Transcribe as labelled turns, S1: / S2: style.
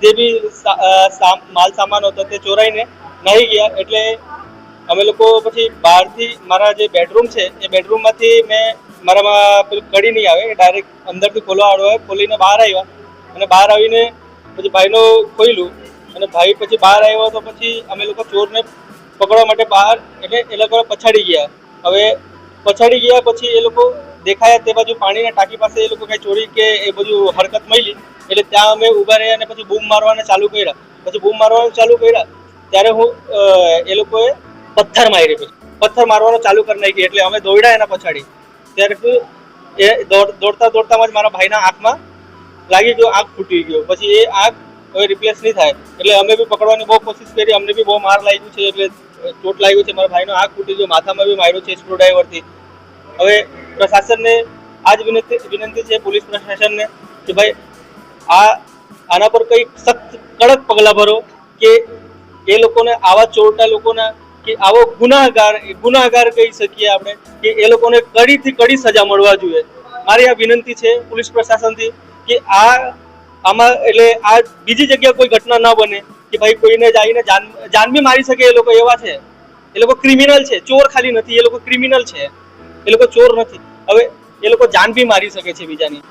S1: જે બી માલ સામાન હતો તે ચોરાઈને નાહી ગયા. એટલે અમે લોકો પછી બહારથી મારા જે બેડરૂમ છે એ બેડરૂમમાંથી મેં મારામાં પેલું કડી નહીં આવે, ડાયરેક્ટ અંદરથી ખોલવા વાળો હોય, ખોલીને બહાર આવ્યા. અને બહાર આવીને પછી ભાઈનો ખોલ્યું અને ભાઈ પછી બહાર આવ્યો તો પછી અમે લોકો ચોરને પકડવા માટે બહાર એટલે એ લોકો પછાડી ગયા. હવે પછાડી ગયા પછી એ લોકો દેખાયા તે બાજુ પાણીના ટાંકી પાસે એ લોકો કઈ ચોરી કે એ બધું હરકત મળી. એટલે ત્યાં અમે ઊભા રહ્યા અને પછી બૂમ મારવાના ચાલુ કર્યા. પછી બૂમ મારવાનું ચાલુ કર્યા ત્યારે એ લોકોએ પથ્થર મારી, પછી પથ્થર મારવાનું ચાલુ કરી નાખી. એટલે અમે દોડ્યા એના પછાડી. ત્યારે એ દોડતા દોડતામાં જ મારા ભાઈના આંખમાં લાગી ગયો, આંખ ફૂટી ગયો. પછી એ આંખ હવે રિપ્લેસ નહીં થાય એટલે અમે બી પકડવાની બહુ કોશિશ કરી. અમને બી બહુ માર લાગ્યું છે, એટલે ચોટ લાગ્યું છે. મારા ભાઈનો આંખ ફૂટી ગયો, માથામાં બી માર્યો છે સ્ક્રૂડ્રાઈવરથી. હવે પ્રશાસનને આ જ વિનંતી છે, પોલીસ પ્રશાસનને, કે ભાઈ આના પર કંઈ સખ્ત કડક પગલાં ભરો કે એ લોકોને, આવા ચોરટા લોકોના કે આવો ગુનાહગાર કહી શકીએ આપણે, કે એ લોકોને કડીથી કડી સજા મળવા જોઈએ. મારી આ વિનંતી છે પોલીસ પ્રશાસનથી કે આમાં એટલે આ બીજી જગ્યાએ કોઈ ઘટના ન બને કે ભાઈ કોઈને જઈને જાન બી મારી શકે. એ લોકો એવા છે, એ લોકો ક્રિમિનલ છે, ચોર ખાલી નથી, એ લોકો ક્રિમિનલ છે, એ લોકો ચોર નથી. હવે એ લોકો જાન બી મારી શકે છે બીજાની.